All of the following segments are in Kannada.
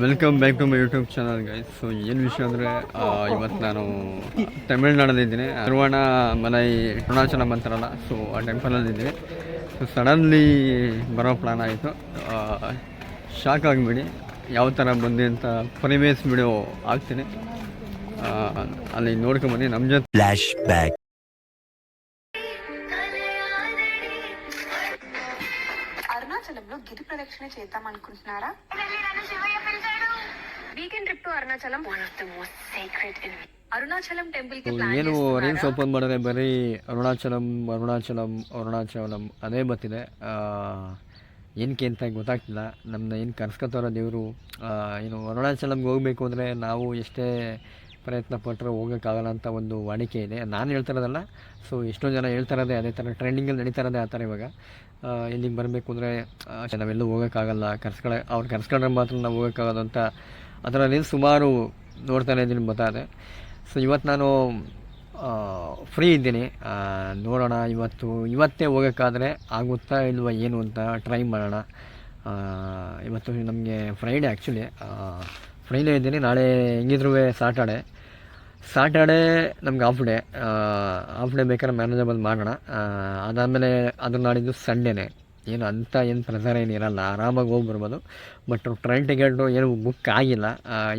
Welcome back to my YouTube channel guys. So ಏನು ವಿಷಯ ಅಂದರೆ ಇವತ್ತು ನಾನು ತಮಿಳ್ನಾಡಲ್ಲಿದ್ದೀನಿ. ತಿರುವಣ್ಣಾಮಲೈ ಅರುಣಾಚಲಂ ಅಂತಾರಲ್ಲ, ಸೊ ಆ ಟೆಂಪಲಲ್ಲಿದ್ದೀನಿ. ಸೊ ಸಡನ್ಲಿ ಬರೋ ಪ್ಲ್ಯಾನ್ ಆಯಿತು. ಶಾಕ್ ಆಗಿಬಿಡಿ ಯಾವ ಥರ ಬಂದೆ ಅಂತ ಪರಿವೇಸ್ ವಿಡಿಯೋ ಹಾಕ್ತೀನಿ, ಅಲ್ಲಿ ನೋಡ್ಕೊಂಬನ್ನಿ ನಮ್ಮ ಜೊತೆ. Flash back. అరుణాచలంలో గిరి ప్రదక్షిణ చేద్దాం అనుకుంటున్నారా? Weekend trip to Arunachalam, one of the most secret in Arunachalam temple కి ప్లాన్ ಏನು ರೀಲ್ಸ್ ಓಪನ್ ಮಾಡಿದ್ರೆ ಬರೀ ಅರುಣಾಚಲಂ ಅರುಣಾಚಲಂ ಅರುಣಾಚಲಂ ಅದೇ ಬರ್ತಿದೆ. ಏನಕ್ಕೆ ಅಂತ ಗೊತ್ತಾಗ್ತಿಲ್ಲ. ನಮ್ಮನ್ನ ಏನು ಕರ್ಸ್ಕೊತಾರೋ ದೇವರು. ಏನು ಅರುಣಾಚಲಂಗೆ ಹೋಗಬೇಕು ಅಂದರೆ ನಾವು ಎಷ್ಟೇ ಪ್ರಯತ್ನ ಪಟ್ಟರೆ ಹೋಗೋಕ್ಕಾಗಲ್ಲ ಅಂತ ಒಂದು ವಾಡಿಕೆ ಇದೆ. ನಾನು ಹೇಳ್ತಿರೋದಲ್ಲ, ಸೊ ಎಷ್ಟೋ ಜನ ಹೇಳ್ತಾರದೇ ಅದೇ ಥರ, ಟ್ರೆಂಡಿಂಗಲ್ಲಿ ನಡೀತಾರದೇ ಆ ಥರ. ಇವಾಗ ಇಲ್ಲಿಗೆ ಬರಬೇಕು ಅಂದರೆ ನಾವೆಲ್ಲೂ ಹೋಗೋಕ್ಕಾಗಲ್ಲ, ಅವ್ರು ಕರ್ಸ್ಕೊಂಡ್ರೆ ಮಾತ್ರ ನಾವು ಹೋಗೋಕ್ಕಾಗೋದು ಅಂತ ಅದರಲ್ಲಿ ಸುಮಾರು ನೋಡ್ತಾನೆ ಇದ್ದೀನಿ, ಗೊತ್ತಾದೆ. ಸೊ ಇವತ್ತು ನಾನು ಫ್ರೀ ಇದ್ದೀನಿ, ನೋಡೋಣ ಇವತ್ತೇ ಹೋಗೋಕ್ಕಾದರೆ ಆಗುತ್ತಾ ಇಲ್ವ ಏನು ಅಂತ ಟ್ರೈ ಮಾಡೋಣ. ಇವತ್ತು ನಮಗೆ ಫ್ರೈಡೇ, ಆ್ಯಕ್ಚುಲಿ ಫ್ರೈಡೇ ಇದ್ದೀನಿ. ನಾಳೆ ಹೆಂಗಿದ್ರೂ ಸಾಟರ್ಡೇ ನಮ್ಗೆ ಹಾಫ್ ಡೇ ಬೇಕಾದ್ರೆ ಮ್ಯಾನೇಜಬಲ್ ಮಾಡೋಣ. ಅದಾದಮೇಲೆ ಅದು ನಾಡಿದ್ದು ಸಂಡೇನೆ. ಏನು ಪ್ರೆಸರ್ ಏನಿರಲ್ಲ, ಆರಾಮಾಗಿ ಹೋಗಿ ಬರ್ಬೋದು. ಬಟ್ ಟ್ರೈನ್ ಟಿಕೆಟು ಏನು ಬುಕ್ ಆಗಿಲ್ಲ.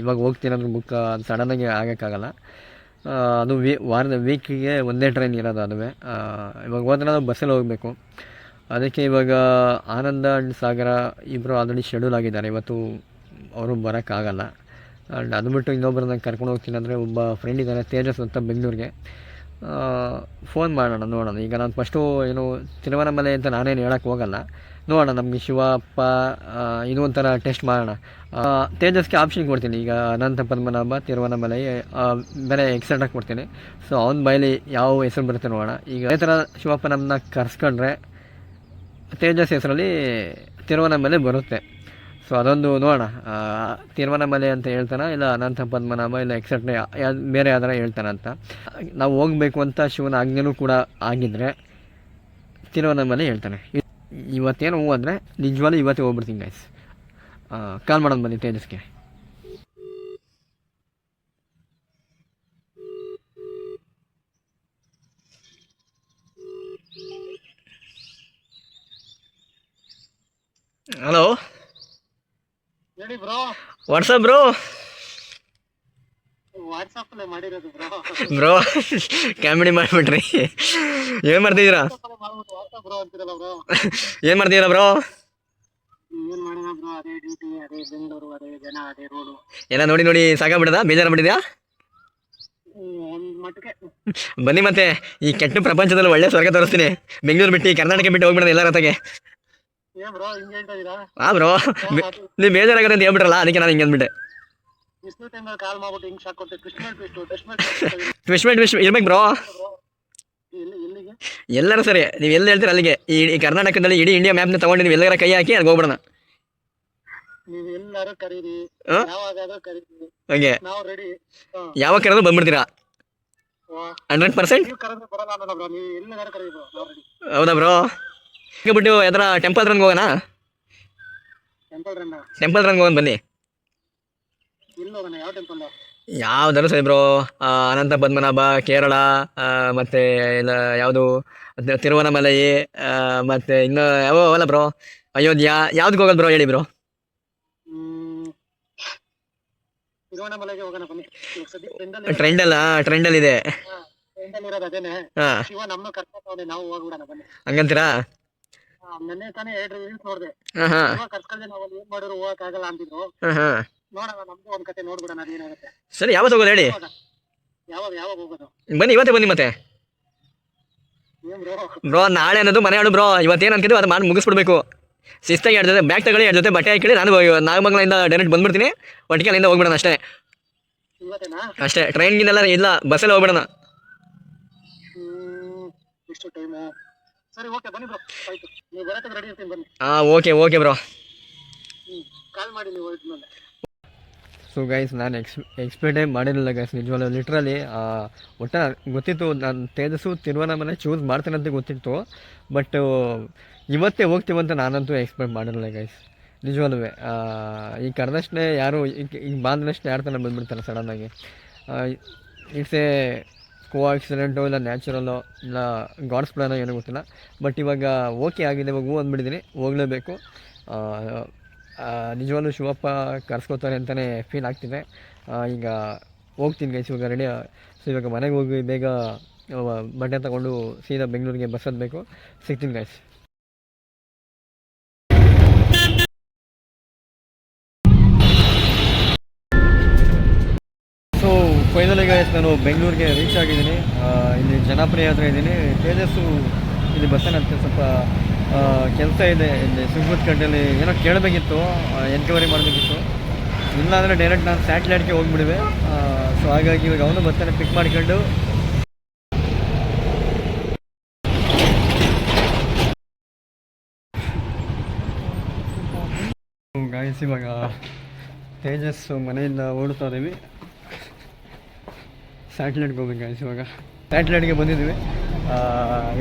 ಇವಾಗ ಹೋಗ್ತೀನಂದ್ರೆ ಬುಕ್ ಅದು ಸಡನ್ನಾಗಿ ಆಗೋಕ್ಕಾಗಲ್ಲ. ಅದು ವೀಕಿಗೆ ಒಂದೇ ಟ್ರೈನ್ ಇರೋದು. ಅದುವೇ ಇವಾಗ ಹೋದ್ರೆ ನಾವು ಬಸ್ಸಲ್ಲಿ ಹೋಗಬೇಕು. ಅದಕ್ಕೆ ಇವಾಗ ಆನಂದ ಆ್ಯಂಡ್ ಸಾಗರ ಇಬ್ಬರು ಆಲ್ರೆಡಿ ಶೆಡ್ಯೂಲ್ ಆಗಿದ್ದಾರೆ. ಇವತ್ತು ಅವರು ಬರೋಕ್ಕಾಗಲ್ಲ. ಆ್ಯಂಡ್ ಅದು ಬಿಟ್ಟು ಇನ್ನೊಬ್ಬರನ್ನ ಕರ್ಕೊಂಡು ಹೋಗ್ತೀನಿ ಅಂದರೆ ಒಬ್ಬ ಫ್ರೆಂಡ್ ಇದ್ದಾರೆ, ತೇಜಸ್ ಅಂತ, ಬೆಂಗಳೂರಿಗೆ. ಫೋನ್ ಮಾಡೋಣ, ನೋಡೋಣ. ಈಗ ನಾನು ಫಸ್ಟು ತಿರುವಣ್ಣಾಮಲೈ ಅಂತ ನಾನೇನು ಹೇಳೋಕ್ಕೆ ಹೋಗಲ್ಲ. ನೋಡೋಣ, ನಮಗೆ ಶಿವಪ್ಪ ಇದು ಒಂಥರ ಟೆಸ್ಟ್ ಮಾಡೋಣ. ತೇಜಸ್ಗೆ ಆಪ್ಷನ್ ಕೊಡ್ತೀನಿ. ಈಗ ಅನಂತ ಪದ್ಮನಾಭ, ತಿರುವಣ್ಣಾಮಲೈ ಬೇರೆ ಎಕ್ಸೆಟ್ರಾಗಿ ಕೊಡ್ತೀನಿ. ಸೊ ಅವ್ನ ಬಾಯಲ್ಲಿ ಯಾವ ಹೆಸರು ಬರುತ್ತೆ ನೋಡೋಣ. ಈಗ ಅದೇ ಥರ ಶಿವಪ್ಪ ನಮ್ಮನ್ನ ಕರ್ಸ್ಕೊಂಡ್ರೆ ತೇಜಸ್ ಹೆಸರಲ್ಲಿ ತಿರುವಣ್ಣಾಮಲೈ ಬರುತ್ತೆ. ಸೊ ಅದೊಂದು ನೋಡೋಣ. ತಿರುವಣ್ಣಾಮಲೈ ಅಂತ ಹೇಳ್ತಾನೆ, ಇಲ್ಲ ಅನಂತ ಪದ್ಮನಾಭ, ಇಲ್ಲ ಎಕ್ಸೆಟ್ರಾ ಬೇರೆ ಯಾವ್ದಾರ ಹೇಳ್ತಾನೆ ಅಂತ. ನಾವು ಹೋಗಬೇಕು ಅಂತ ಶಿವನ ಆಜ್ಞೆನೂ ಕೂಡ ಆಗಿದ್ದರೆ ತಿರುವಣ್ಣಾಮಲೈ ಹೇಳ್ತಾನೆ. ಇವತ್ತೇನು ಹೂ ಅಂದರೆ ನಿಜವಾಗ್ಲೂ ಇವತ್ತೇ ಹೋಗ್ಬಿಡ್ತೀನಿ ಗೈಸ್. ಕಾಲ್ ಮಾಡೋದು ಬನ್ನಿ ತೇಜಸ್ಗೆ. ಹಲೋ, ಹೇಳಿ ಬ್ರೋ. What's up bro. ವಾಟ್ಸಪ್ ಮಾಡಿರೋದು ಬ್ರೋ. ಬ್ರೋ ಕಾಮಿಡಿ ಮಾಡಿಬಿಟ್ರಿ. ಏನು ಮಾಡ್ತಿದ್ದೀರಾ? ವಾಟ್ಸಪ್ ಬ್ರೋ ಅಂತಿರಲ್ಲ ಬ್ರೋ. ಏನು ಮಾಡ್ತಿದ್ದೀರಾ ಬ್ರೋ? ಏನ್ ಮಾಡೋಣ ಬ್ರೋ, ಅದೇ ಡ್ಯೂಟಿ, ಅದೇ ಬೆಂಗಳೂರು, ಅದೇ ಜನ, ಅದೇ ರೋಡು ಎಲ್ಲ ನೋಡಿ ಸಾಕಾಗ್ಬಿಡದ? ಬೇಜಾರಾಗ್ಬಿಟ್ಟಿದ್ಯಾ? ಒಂದ್ ಮಟ್ಟಿಗೆ. ಬನ್ನಿ ಮತ್ತೆ ಈ ಕೆಟ್ಟ ಪ್ರಪಂಚದಲ್ಲಿ ಒಳ್ಳೆ ಸ್ವರ್ಗ ತೋರಿಸ್ತೀನಿ. ಬೆಂಗಳೂರು ಬಿಟ್ಟು ಕರ್ನಾಟಕ ಬಿಟ್ಟು ಹೋಗ್ಬಿಡೋದು ಎಲ್ಲರ ಜೊತೆಗೆ. ಏನ್ ಬ್ರೋ ಹಿಂಗೆ ಹೇಳ್ತಾ ಇದೀರಾ? ಹಾಂ ಬ್ರೋ, ನೀವು ಬೇಜಾರಾಗತ್ತೆ ಅಂತ ಹೇಳ್ಬಿಟ್ರಲ್ಲ, ಅದಕ್ಕೆ ನಾನು ಹಿಂಗೆ ಅಂದ್ಬಿಟ್ಟೆ. ಇಷ್ಟು ಟೈಮ್ ಕಾಲ್ ಮಾಡ್ಬಿಟ್ಟು ಹಿಂಗ್ ಶಾಕ್ ಕೊಡ್ತೀವಿ. ಟ್ವಿಸ್ಟ್ ಇರ್ಬೇಕು ಬ್ರೋ. ಎಲ್ಲಿಗೆ? ಎಲ್ಲರೂ ಸರಿ, ನೀವು ಎಲ್ಲಿ ಹೇಳ್ತೀರ ಅಲ್ಲಿಗೆ. ಈ ಕರ್ನಾಟಕದಲ್ಲಿ ಇಡೀ ಇಂಡಿಯಾ ಮ್ಯಾಪ್ನ ತೊಗೊಂಡು ನೀವು ಎಲ್ಲರ ಕೈ ಹಾಕಿ ಅಲ್ಲಿ ಹೋಗ್ಬಿಡೋಣ. ನೀವು ಎಲ್ಲಾರು ಕರೀರಿ, ಯಾವಾಗಾದ್ರೂ ಕರೀರಿ, ಹಂಗೆ ನಾವು ರೆಡಿ. ಯಾವಾಗ ಕರೆದ್ರು ಬಂದ್ಬಿಡ್ತೀರಾ? 100%? ನೀವು ಕರೆದ್ರೆ ಬರಲ್ಲ ಅನ್ನಲ್ಲ ಬ್ರೋ. ನೀವು ಎಲ್ಲಾರು ಕರೀರಿ ಬ್ರೋ, ನಾವು ರೆಡಿ. ಹೌದಾ ಬ್ರೋ? ಬಿಟ್ಟು ಯಾವ್ದಾರ ಟೆಂಪಲ್ ರನ್ಗೆ ಹೋಗೋಣ? ಟೆಂಪಲ್ ರನ್ಗೆ ಹೋಗೋಣ ಬನ್ನಿ. ಎಲ್ಲಿ ಹೋಗೋಣ? ಯಾವ ಟೆಂಪಲ್? ಯಾವ್ದಾರು ಸರಿ ಬ್ರೋ. ಅನಂತ ಪದ್ಮನಾಭ ಕೇರಳ, ಮತ್ತು ಇಲ್ಲ ಯಾವುದು ತಿರುವಣ್ಣಾಮಲೈ, ಮತ್ತು ಇನ್ನೂ ಯಾವ ಅವಲ್ಲ ಬ್ರೋ, ಅಯೋಧ್ಯ, ಯಾವ್ದಕ್ಕೆ ಹೋಗೋದು ಬ್ರೋ ಹೇಳಿ ಬ್ರೋ? ತಿರುವಣ್ಣಾಮಲೈಗೆ ಹೋಗೋಣ ಬನ್ನಿ. ಟ್ರೆಂಡಲ್ಲಿದೆ. ಶಿವ ನಮ್ಮನ್ನು ಕರ್ಕೊಂಡು ನಾವು ಹೋಗ್ಬಿಡೋಣ ಬನ್ನಿ. ಹಂಗಂತೀರಾ? ನೆನ್ನೆ ತಾನೇ 2 ರೀಲ್ಸ್ ನೋಡಿದೆ. ಕರ್ಸ್ಕೊಂಡೆ ನಾವು ಅಲ್ಲಿ ಏನ್ ಮಾಡಿದ್ರು ಹೋಗಕ್ ಆಗಲ್ಲ ಅಂತಿದ್ರು. ನೋಡೋಣ, ನಮ್ದು ಒಂದ್ ಕತೆ ನೋಡ್ಬಿಡೋಣ, ಅದೇನಾಗುತ್ತೆ. ಸರಿ, ಯಾವತ್ತು ಹೋಗೋದು ಹೇಳಿ? ಯಾವಾಗ ಹೋಗೋದು? ಬನ್ನಿ, ಇವತ್ತೇ ಬನ್ನಿ. ಮತ್ತೆ ಏನ್ ಬ್ರೋ? ಬ್ರೋ ನಾಳೆ ಅನ್ನೋದು ಮನೆ ಹಾಡು ಬ್ರೋ. ಇವತ್ತೇನು ಅನ್ಕಿದ್ವಿ ಅದು ಮಾಡಿ ಮುಗಿಸ್ಬಿಡ್ಬೇಕು. ಶಿಸ್ತಾಗಿ 2 ಜೊತೆ ಬ್ಯಾಗ್ ತಗೊಳ್ಳಿ, 2 ಜೊತೆ ಬಟ್ಟೆ ಹಾಕಿ. ನಾನು ನಾಗಮಂಗಲದಿಂದ ಡೈರೆಕ್ಟ್ ಬಂದ್ಬಿಡ್ತೀನಿ. ಒಟ್ಟಿಗೆ ಅಲ್ಲಿಂದ ಹೋಗ್ಬಿಡೋಣ ಅಷ್ಟೇ. ಅಷ್ಟೇ, ಟ್ರೈನ್ಗಿನ್ನೆಲ್ಲ ಇಲ್ಲ, ಬಸ್ಸಲ್ಲಿ ಹೋಗ್ಬಿಡೋಣ. ಇಷ್ಟು ಟೈಮು? ಸರಿ, ಓಕೆ ಬನ್ನಿ ಬ್ರೋ. ಆಯ್ತು, ನೀವು ಬರಕ್ಕೆ ರೆಡಿ ಇರ್ತೀನಿ ಬನ್ನಿ. Okay bro. ಕಾಲ್ ಮಾಡಿ ನೀವು ಹೋದ್ಮೇಲೆ. ಸೊ ಗೈಸ್, ನಾನು ಎಕ್ಸ್ಪೆಕ್ಟೇ ಮಾಡಿರಲಿಲ್ಲ ಗೈಸ್, ನಿಜವಾಗ್ಲೂ ಲಿಟ್ರಲಿ. ಒಟ್ಟು ಗೊತ್ತಿತ್ತು ನಾನು ತೇಜಸ್ಸು ತಿರುವಣ್ಣಾಮಲೈ ಚೂಸ್ ಮಾಡ್ತೇನೆ ಅಂತ ಗೊತ್ತಿತ್ತು. ಬಟ್ ಇವತ್ತೇ ಹೋಗ್ತೀವಂತ ನಾನಂತೂ ಎಕ್ಸ್ಪೆಕ್ಟ್ ಮಾಡಿರಲಿಲ್ಲ ಗೈಸ್. ನಿಜವಲ್ಲೂ ಈಗ ಕರೆದಷ್ಟೇ ಯಾರು ಈಗ ಬಾಂದಷ್ಟೇ ಯಾರು ತಾನೇ ಬಂದುಬಿಡ್ತಾರೆ ಸಡನ್ನಾಗಿ. ಇಟ್ಸ್ ಎ ಕೋ ಆಕ್ಸಿಡೆಂಟು ಇಲ್ಲ ನ್ಯಾಚುರಲ್ಲು ಇಲ್ಲ ಗಾಡ್ಸ್ ಪ್ಲಾನೋ ಏನೋ ಗೊತ್ತಿಲ್ಲ. ಬಟ್ ಇವಾಗ ಓಕೆ ಆಗಿದೆ, ಇವಾಗ ಹೂ ಅಂದ್ಬಿಟ್ಟಿದ್ದೀನಿ, ಹೋಗಲೇಬೇಕು. ನಿಜವಾಗ್ಲೂ ಶಿವಪ್ಪ ಕರ್ಸ್ಕೋತಾರೆ ಅಂತಲೇ ಫೀಲ್ ಆಗ್ತಿದೆ. ಈಗ ಹೋಗ್ತೀನಿ ಗೈಸ್, ಇವಾಗ ರೆಡಿ. ಸೊ ಇವಾಗ ಮನೆಗೆ ಹೋಗಿ ಬೇಗ ಬಟ್ಟೆ ತಗೊಂಡು ಸೀದಾ ಬೆಂಗಳೂರಿಗೆ ಬಸ್ ಹತ್ತಬೇಕು. ಸಿಗ್ತೀನಿ ಗೈಸ್. ಸೊ ಫೈನಲಿ ಗೈಸ್ ನಾನು ಬೆಂಗಳೂರಿಗೆ ರೀಚ್ ಆಗಿದ್ದೀನಿ. ಇಲ್ಲಿ ಜನಪ್ರಿಯ ಹತ್ರ ಇದ್ದೀನಿ. ತೇಜಸ್ಸು ಇಲ್ಲಿ ಬಸ್ಸನ್ನಂತೆ ಸ್ವಲ್ಪ ಕೆಲಸ ಇದೆ ಇಲ್ಲಿ ಸುಂಕದಕಟ್ಟೆಯಲ್ಲಿ. ಏನೋ ಕೇಳಬೇಕಿತ್ತು, ಎನ್ಕ್ವೈರಿ ಮಾಡಬೇಕಿತ್ತು. ಇಲ್ಲಾಂದರೆ ಡೈರೆಕ್ಟ್ ನಾನು ಸ್ಯಾಟಲೈಟ್ಗೆ ಹೋಗ್ಬಿಡುವೆ. ಸೊ ಹಾಗಾಗಿ ಇವಾಗ ಅವನು ಬರ್ತಾನೆ ಪಿಕ್ ಮಾಡ್ಕೊಂಡು. ಗಾಯಸ್ ಇವಾಗ ತೇಜಸ್ಸು ಮನೆಯಿಂದ ಓಡ್ತಾ ಇದ್ದೀವಿ, ಸ್ಯಾಟಲೈಟ್ಗೆ ಹೋಗ್ಬೇಕು ಗಾಯಸ್. ಇವಾಗ ಸ್ಯಾಟಲೈಟ್ಗೆ ಬಂದಿದ್ದೀವಿ.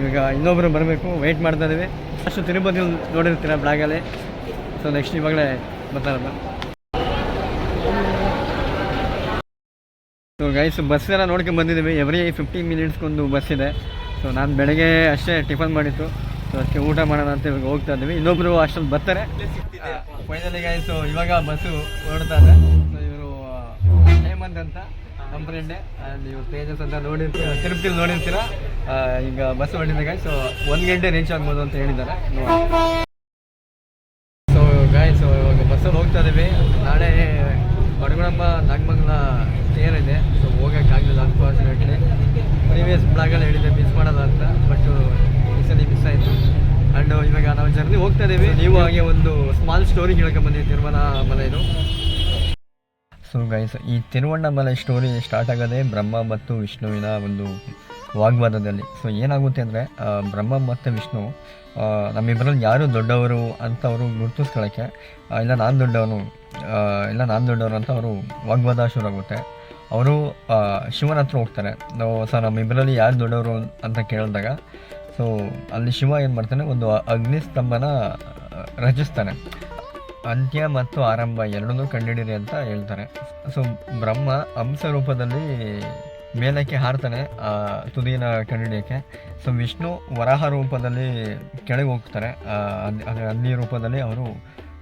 ಇವಾಗ ಇನ್ನೊಬ್ಬರು ಬರಬೇಕು, ವೆಯ್ಟ್ ಮಾಡ್ತಾ ಇದ್ದೀವಿ. ಅಷ್ಟು ತಿರುಪತಿ ನೋಡಿರ್ತೀರ ಬ್ಲಾಗಲ್ಲಿ. ಸೊ ನೆಕ್ಸ್ಟ್ ಇವಾಗಲೇ ಬರ್ತಾರಲ್ಲ. ಸೊ ಗೈಸ್ ಬಸ್ ಎಲ್ಲ ನೋಡ್ಕೊಂಡು ಬಂದಿದ್ದೀವಿ. ಎವ್ರಿ 15 ಮಿನಿಟ್ಸ್ಗೊಂದು ಬಸ್ ಇದೆ. ಸೊ ನಾನು ಬೆಳಗ್ಗೆ ಅಷ್ಟೇ ಟಿಫನ್ ಮಾಡಿತ್ತು, ಸೊ ಅದಕ್ಕೆ ಊಟ ಮಾಡೋಣ ಅಂತ ಇವಾಗ ಹೋಗ್ತಾ ಇದ್ದೀವಿ. ಇನ್ನೊಬ್ಬರು ಅಷ್ಟೊಂದು ಬರ್ತಾರೆ. ಫೈನಲಿ ಗೈಸು ಇವಾಗ ಬಸ್ಸು ಹೊರಡ್ತಾ ಇದೆ. ಸೊ ಇವರು ಹೇಮಂತ್ ಅಂತ ನಮ್ಮ ಫ್ರೆಂಡೇ. ನೀವು ತೇಜಸ್ ಅಂತ ನೋಡಿರ್ತೀರ, ತಿರುಪತಿಲಿ ನೋಡಿರ್ತೀರ. ಈಗ ಬಸ್ ಹೊರಟಿದೆ ಗೈಸ್. ಸೊ 1 ಗಂಟೆ ರೀಚ್ ಆಗ್ಬೋದು ಅಂತ ಹೇಳಿದ್ದಾರೆ. ಸೊ ಗೈಸ್ ಇವಾಗ ಬಸ್ಸಲ್ಲಿ ಹೋಗ್ತಾ ಇದ್ದೀವಿ. ನಾಳೆ ಬಡಗುಳಮ್ಮ ನಾಗಮಂಗಲ ತೇರ್ ಇದೆ. ಸೊ ಹೋಗೋಕ್ಕಾಗಲಿಲ್ಲ ಅನ್ಫಾರ್ಚುನೇಟ್ಲಿ. ಪ್ರೀವಿಯಸ್ ಬ್ಲಾಗಲ್ಲಿ ಹೇಳಿದ್ದೆ ಮಿಸ್ ಮಾಡೋಲ್ಲ ಅಂತ, ಬಟ್ ಈ ಸಲ ಮಿಸ್ ಆಯಿತು. ಆ್ಯಂಡ್ ಇವಾಗ ನಾವು ಜರ್ನಿ ಹೋಗ್ತಾ ಇದ್ದೀವಿ. ನೀವು ಹಾಗೆ ಒಂದು ಸ್ಮಾಲ್ ಸ್ಟೋರಿ ಹೇಳ್ಕೊಂಬಂದಿವಿ ತಿರುವಣ್ಣಾಮಲೈದು. ಸೊ ಗೈಸ್ ಈ ತಿರುವಣ್ಣಾಮಲೈ ಸ್ಟೋರಿ ಸ್ಟಾರ್ಟ್ ಆಗೋದೇ ಬ್ರಹ್ಮ ಮತ್ತು ವಿಷ್ಣುವಿನ ಒಂದು ವಾಗ್ವಾದದಲ್ಲಿ. ಸೊ ಏನಾಗುತ್ತೆ ಅಂದರೆ ಬ್ರಹ್ಮ ಮತ್ತು ವಿಷ್ಣು ನಮ್ಮಿಬ್ಬರಲ್ಲಿ ಯಾರು ದೊಡ್ಡವರು ಅಂತ ಅವರು ಗುರುತಿಸ್ಕೊಳ್ಳೋಕ್ಕೆ, ಇಲ್ಲ ನಾನು ದೊಡ್ಡವನು ಅಂತ ಅವರು ವಾಗ್ವಾದ ಶುರುವಾಗುತ್ತೆ. ಅವರು ಶಿವನ ಹತ್ರ ಹೋಗ್ತಾರೆ. ನಾವು ಸರ್ ನಮ್ಮಿಬ್ಬರಲ್ಲಿ ಯಾರು ದೊಡ್ಡವರು ಅಂತ ಕೇಳಿದಾಗ, ಸೊ ಅಲ್ಲಿ ಶಿವ ಏನು ಮಾಡ್ತಾನೆ, ಒಂದು ಅಗ್ನಿಸ್ತಂಭನ ರಚಿಸ್ತಾನೆ. ಅಂತ್ಯ ಮತ್ತು ಆರಂಭ ಎರಡನ್ನೂ ಕಂಡುಹಿಡಿರಿ ಅಂತ ಹೇಳ್ತಾರೆ. ಸೊ ಬ್ರಹ್ಮ ಹಂಸ ರೂಪದಲ್ಲಿ ಮೇಲಕ್ಕೆ ಹಾರ್ತಾನೆ ತುದಿನ ಕಂಡುಹಿಡಿಯೋಕ್ಕೆ. ಸೊ ವಿಷ್ಣು ವರಾಹ ರೂಪದಲ್ಲಿ ಕೆಳಗೆ ಹೋಗ್ತಾರೆ. ಹಂದಿ ರೂಪದಲ್ಲಿ ಅವರು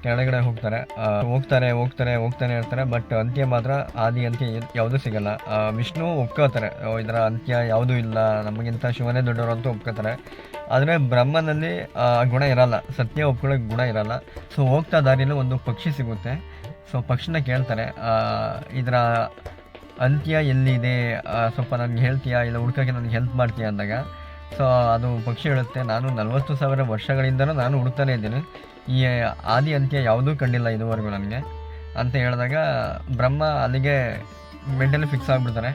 ಕೆಳಗಡೆ ಹೋಗ್ತಾರೆ ಇರ್ತಾರೆ. ಬಟ್ ಅಂತ್ಯ ಮಾತ್ರ ಆದಿ ಅಂತ್ಯ ಯಾವುದೂ ಸಿಗಲ್ಲ. ವಿಷ್ಣು ಒಪ್ಕೋತಾರೆ, ಇದರ ಅಂತ್ಯ ಯಾವುದೂ ಇಲ್ಲ, ನಮಗಿಂತ ಶಿವನೇ ದೊಡ್ಡವರು ಅಂತ ಒಪ್ಕೋತಾರೆ. ಆದರೆ ಬ್ರಹ್ಮನಲ್ಲಿ ಗುಣ ಇರಲ್ಲ, ಸತ್ಯ ಒಪ್ಕೊಳ್ಳೋಕೆ ಗುಣ ಇರಲ್ಲ. ಸೊ ಹೋಗ್ತಾ ದಾರಿಯಲ್ಲಿ ಒಂದು ಪಕ್ಷಿ ಸಿಗುತ್ತೆ. ಸೊ ಪಕ್ಷಿನ ಕೇಳ್ತಾರೆ, ಇದರ ಅಂತ್ಯ ಎಲ್ಲಿದೆ, ಸ್ವಲ್ಪ ನನಗೆ ಹೇಳ್ತೀಯಾ, ಇಲ್ಲ ಹುಡ್ಕೋಕ್ಕೆ ನನಗೆ ಹೆಲ್ಪ್ ಮಾಡ್ತೀಯಾ ಅಂದಾಗ, ಸೊ ಅದು ಪಕ್ಷಿ ಹೇಳುತ್ತೆ, ನಾನು 40,000 ವರ್ಷಗಳಿಂದನೂ ನಾನು ಹುಡುಕ್ತಾನೆ ಇದ್ದೀನಿ, ಈ ಆದಿ ಅಂತ್ಯ ಯಾವುದೂ ಕಂಡಿಲ್ಲ ಇದುವರೆಗೂ ನನಗೆ ಅಂತ ಹೇಳಿದಾಗ ಬ್ರಹ್ಮ ಅಲ್ಲಿಗೆ ಮೆಂಟಲಿ ಫಿಕ್ಸ್ ಆಗಿಬಿಡ್ತಾರೆ.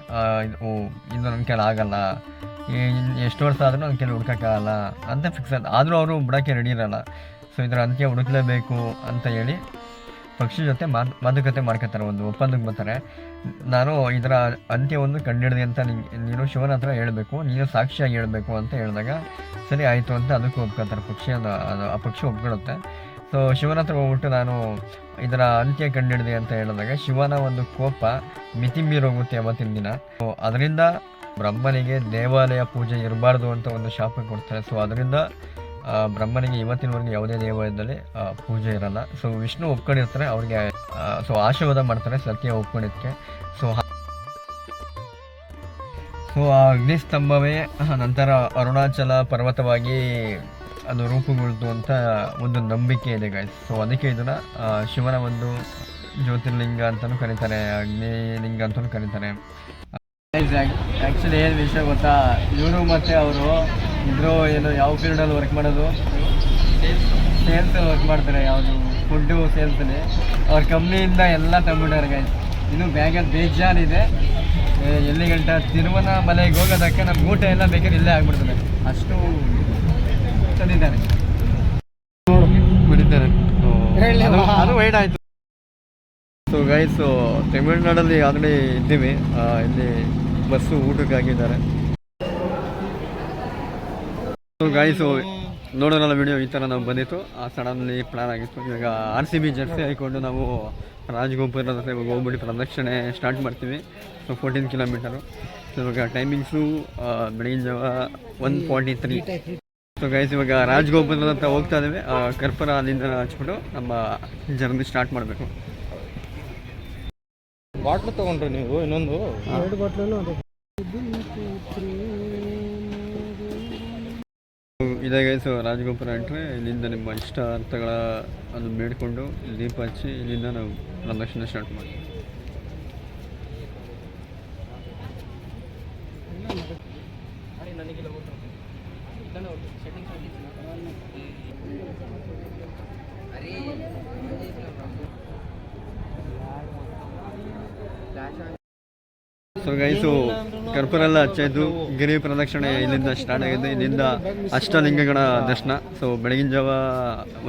ಇದು ನನ್ನ ಕೈಲಿ ಆಗಲ್ಲ, ಎಷ್ಟು ವರ್ಷ ಆದರೂ ನನ್ನ ಕೈಲಿ ಹುಡ್ಕೋಕ್ಕಾಗಲ್ಲ ಅಂತ ಫಿಕ್ಸ್ ಆದರೂ ಅವರು ಬಿಡೋಕ್ಕೆ ರೆಡಿ ಇರಲ್ಲ. ಸೊ ಇದರ ಅಂತ್ಯ ಹುಡುಕ್ಲೇಬೇಕು ಅಂತ ಹೇಳಿ ಪಕ್ಷಿ ಜೊತೆ ಮಾತುಕತೆ ಮಾಡ್ಕೊತಾರೆ, ಒಂದು ಒಪ್ಪಂದಕ್ಕೆ ಬರ್ತಾರೆ. ನಾನು ಇದರ ಅಂತ್ಯವನ್ನು ಕಂಡುಹಿಡಿದೆ ಅಂತ ನೀನು ಶಿವನ ಹತ್ರ ಹೇಳಬೇಕು, ನೀನು ಸಾಕ್ಷಿಯಾಗಿ ಹೇಳಬೇಕು ಅಂತ ಹೇಳಿದಾಗ ಸರಿ ಆಯಿತು ಅಂತ ಅದಕ್ಕೂ ಒಪ್ಕೊತಾರೆ. ಆ ಪಕ್ಷಿ ಒಪ್ಕೊಳ್ಳುತ್ತೆ. ಸೊ ಶಿವನ ಹತ್ರ ಹೋಗ್ಬಿಟ್ಟು ನಾನು ಇದರ ಅಂತ್ಯ ಕಂಡುಹಿಡಿದೆ ಅಂತ ಹೇಳಿದಾಗ ಶಿವನ ಒಂದು ಕೋಪ ಮಿತಿ ಮೀರೋಗುತ್ತೆ ಅವತ್ತಿನ ದಿನ. ಸೊ ಅದರಿಂದ ಬ್ರಹ್ಮನಿಗೆ ದೇವಾಲಯ ಪೂಜೆ ಇರಬಾರ್ದು ಅಂತ ಒಂದು ಶಾಪ ಕೊಡ್ತಾರೆ. ಸೊ ಅದರಿಂದ ಬ್ರಹ್ಮನಿಗೆ ಇವತ್ತಿನವರೆಗೆ ಯಾವುದೇ ದೇವಾಲಯದಲ್ಲಿ ಪೂಜೆ ಇರಲ್ಲ. ಸೊ ವಿಷ್ಣು ಒಪ್ಕೊಂಡಿರ್ತಾರೆ, ಅವ್ರಿಗೆ ಸೊ ಆಶೀರ್ವಾದ ಮಾಡ್ತಾರೆ ಸತ್ಯ ಒಪ್ಕೊಂಡಿದ್ದಕ್ಕೆ. ಸೊ ಆ ಅಗ್ನಿಸ್ತಂಭವೇ ನಂತರ ಅರುಣಾಚಲ ಪರ್ವತವಾಗಿ ಅದು ರೂಪುಗೊಳ್ತು ಅಂತ ಒಂದು ನಂಬಿಕೆ ಇದೆ ಗಾಯ್ಸ್. ಸೊ ಅದಕ್ಕೆ ಇದನ್ನು ಶಿವನ ಒಂದು ಜ್ಯೋತಿರ್ಲಿಂಗ ಅಂತಲೂ ಕರೀತಾರೆ, ಅಗ್ನಿಲಿಂಗ ಅಂತಲೂ ಕರೀತಾರೆ. ಆ್ಯಕ್ಚುಲಿ ಏನು ವಿಷಯ ಗೊತ್ತಾ, ಇವರು ಮತ್ತು ಅವರು ಇದ್ರು ಯಾವ ಫೀಲ್ಡಲ್ಲಿ ವರ್ಕ್ ಮಾಡೋದು, ಸೇಲ್ಸ್ ವರ್ಕ್ ಮಾಡ್ತಾರೆ, ಯಾವುದು ಫುಡ್ಡು ಸೇಲ್ಸಲ್ಲಿ. ಅವ್ರ ಕಂಪ್ನಿಯಿಂದ ಎಲ್ಲ ತಂದ್ಬಿಟ್ಟಾರೆ ಗೈಸ್. ಇನ್ನೂ ಬ್ಯಾಗಲ್ಲಿ ಬೇಜಾನಿದೆ. ಎಲ್ಲಿ ಗಂಟ ತಿರುವಣ್ಣಾಮಲೈಗೆ ಹೋಗೋದಕ್ಕೆ ನಮ್ಗೆ ಊಟ ಎಲ್ಲ ಬೇಕಾದ್ರೆ ಇಲ್ಲೇ ಆಗ್ಬಿಡ್ತದೆ, ಅಷ್ಟು ತಂದಿದ್ದಾರೆ ಬಿಡಿದ್ದಾರೆ. ಅದು ವೈಡ್ ಆಯಿತು. ಸೊ ಗೈಸು ತಮಿಳ್ನಾಡಲ್ಲಿ ಆಲ್ರೆಡಿ ಇದ್ದೀವಿ. ಇಲ್ಲಿ ಬಸ್ಸು ಊಟಕ್ಕೆ ಹಾಕಿದ್ದಾರೆ. ಸೊ ಗೈಸು ನೋಡೋಣ ವಿಡಿಯೋ ಈ ಥರ ನಾವು ಬಂದಿತ್ತು ಸಡನ್ಲಿ ಪ್ಲ್ಯಾನ್ ಆಗಿತ್ತು. ಇವಾಗ RCB ಜರ್ಸಿ ಹಾಕ್ಕೊಂಡು ನಾವು ರಾಜಗೋಪುರದ ಹತ್ರ ಇವಾಗ ಹೋಗ್ಬಿಟ್ಟು ಪ್ರದಕ್ಷಿಣೆ ಸ್ಟಾರ್ಟ್ ಮಾಡ್ತೀವಿ. So 14 kilometre. ಸೊ ಇವಾಗ ಟೈಮಿಂಗ್ಸು ಬೆಳಗಿನ ಜಾವ 1:43. ಸೊ ಗೈಸ್ ಇವಾಗ ರಾಜಗೋಪುರದ ಹತ್ರ ಹೋಗ್ತಾ ಇದ್ದೀವಿ. ಕರ್ಪೂರ ಅಲ್ಲಿಂದ ಹಚ್ಬಿಟ್ಟು ನಮ್ಮ ಜರ್ನಿ ಸ್ಟಾರ್ಟ್ ಮಾಡಬೇಕು. ಬಾಟ್ಲು ತೊಗೊಂಡ್ರಿ ನೀವು ಇನ್ನೊಂದು 2 ಬಾಟ್ಲಲ್ಲೂ ಅದೇ ಇದೇ ಗೈಸ್ ರಾಜಗೋಪುರ ಎಂಟ್ರೆ ಇಲ್ಲಿಂದ ನಿಮ್ಮ ಇಷ್ಟ ಅರ್ಥಗಳ ಅದು ಬೇಡ್ಕೊಂಡು ದೀಪ ಹಚ್ಚಿ ಇಲ್ಲಿಂದ ನಾವು ಪ್ರದಕ್ಷಿಣೆ ಸ್ಟಾರ್ಟ್ ಮಾಡ್ತೀವಿ. ಸೊ ಗೈಸು ಕರ್ಪೂರ ಎಲ್ಲ ಹಚ್ಚಾಯ್ತು. ಗಿರಿ ಪ್ರದಕ್ಷಿಣೆ ಇಲ್ಲಿಂದ ಸ್ಟಾರ್ಟ್ ಆಗಿದೆ. ಇಲ್ಲಿಂದ ಅಷ್ಟಲಿಂಗಗಳ ದರ್ಶನ. ಸೊ ಬೆಳಗಿನ ಜಾವ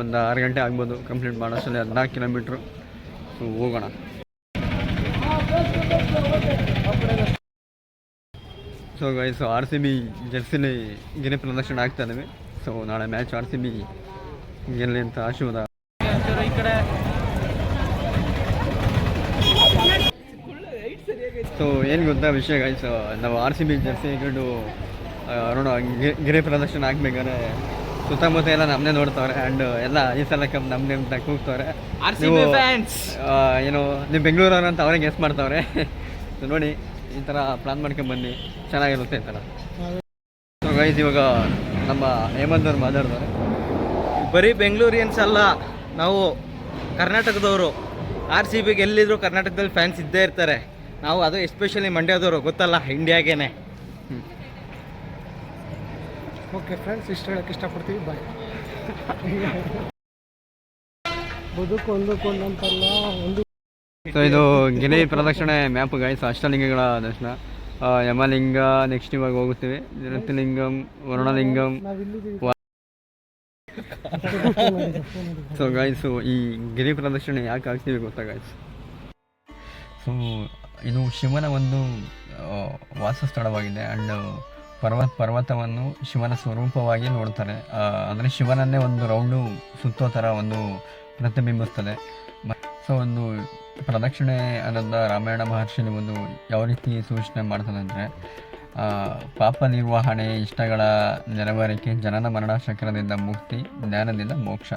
ಒಂದು 6 ಗಂಟೆ ಆಗ್ಬೋದು ಕಂಪ್ಲೀಟ್ ಮಾಡೋಷ್ಟರಲ್ಲಿ 14 ಕಿಲೋಮೀಟ್ರು. ಸೊ ಹೋಗೋಣ. ಸೊ ಗೈಸು RCB ಜರ್ಸಿಲಿ ಗಿರಿ ಪ್ರದಕ್ಷಿಣೆ ಆಗ್ತಾ ಇದ್ದೀವಿ. ಸೊ ನಾಳೆ ಮ್ಯಾಚ್ RCB ಗೆಲ್ಲಿ ಅಂತ ಆಶೀರ್ವಾದ. ಸೊ ಏನು ಗೊತ್ತಾ ವಿಷಯ ಗೈಸ್, ನಾವು RCB ಜರ್ಸಿ ಹಾಕೊಂಡು ನೋಡೋ ಗಿರಿ ಪ್ರದಕ್ಷಿಣೆ ಹಾಕ್ಬೇಕಾದ್ರೆ ಸುತ್ತಮುತ್ತ ಎಲ್ಲ ನಮ್ಮನ್ನೇ ನೋಡ್ತಾವ್ರೆ. ಆ್ಯಂಡ್ ಎಲ್ಲ ಈ ಸಲ ಕಪ್ ನಮ್ಮನ್ನೇ ಅಂತ ಕೂಗ್ತವ್ರೆ. ಏನು ನೀವು ಬೆಂಗಳೂರವ್ರು ಅಂತ ಅವರೇ ಗೆಸ್ ಮಾಡ್ತಾವ್ರೆ. ಸೊ ನೋಡಿ ಈ ಥರ ಪ್ಲಾನ್ ಮಾಡ್ಕೊಂಡು ಬನ್ನಿ, ಚೆನ್ನಾಗಿರುತ್ತೆ ಈ ಥರ. ಸೊ ಗೈಸ್ ಇವಾಗ ನಮ್ಮ ಹೇಮಂತ್ ಅವ್ರು ಮಾತಾಡ್ತಾರೆ. ಬರೀ ಬೆಂಗಳೂರಿಯನ್ಸ್ ಅಲ್ಲ, ನಾವು ಕರ್ನಾಟಕದವರು. RCBಗೆ ಎಲ್ಲಿದ್ರು ಕರ್ನಾಟಕದಲ್ಲಿ ಫ್ಯಾನ್ಸ್ ಇದ್ದೇ ಇರ್ತಾರೆ. ನಾವು ಅದು ಎಸ್ಪೆಷಲಿ ಮಂಡ್ಯದವರು, ಗೊತ್ತಲ್ಲ, ಇಂಡಿಯಾಗೇನೆ. ಓಕೆ ಫ್ರೆಂಡ್ಸ್, ಇಷ್ಟು ಹೇಳಕ್ಕೆ ಇಷ್ಟಪಡ್ತೀವಿ. ಬಾಯ್. ಬದುಕು ಒಂದಕ್ಕೊಂದಂತಲ್ಲ ಒಂದು. ಸೊ ಇದು ಗಿರಿ ಪ್ರದಕ್ಷಿಣೆ ಮ್ಯಾಪ್ ಗೈಸ್. ಅಷ್ಟಲಿಂಗಗಳ ದರ್ಶನ. ಯಮಲಿಂಗ ನೆಕ್ಸ್ಟ್ ಇವಾಗ ಹೋಗುತ್ತೀವಿ. ನಿರತಿಲಿಂಗಂ, ವರುಣಲಿಂಗಂ. ಸೊ ಗೈಸು ಈ ಗಿರಿ ಪ್ರದಕ್ಷಿಣೆ ಯಾಕೆ ಆಗ್ತೀವಿ ಗೊತ್ತಾ ಗೈಸ್? ಸೊ ಇದು ಶಿವನ ಒಂದು ವಾಸಸ್ಥಳವಾಗಿದೆ. ಆ್ಯಂಡ್ ಪರ್ವತವನ್ನು ಶಿವನ ಸ್ವರೂಪವಾಗಿ ನೋಡ್ತಾರೆ. ಅಂದರೆ ಶಿವನನ್ನೇ ಒಂದು ರೌಂಡು ಸುತ್ತೋ ಥರ ಒಂದು ಪ್ರತಿಬಿಂಬಿಸ್ತದೆ. ಸೊ ಒಂದು ಪ್ರದಕ್ಷಿಣೆ ಅನ್ನೋದ ರಾಮಾಯಣ ಮಹರ್ಷಿಲಿ ಒಂದು ಯಾವ ರೀತಿ ಸೂಚನೆ ಮಾಡ್ತದೆ ಅಂದರೆ, ಪಾಪ ನಿರ್ವಹಣೆ, ಇಷ್ಟಗಳ ನೆರವೇರಿಕೆ, ಜನನ ಮರಣ ಚಕ್ರದಿಂದ ಮುಕ್ತಿ, ಜ್ಞಾನದಿಂದ ಮೋಕ್ಷ.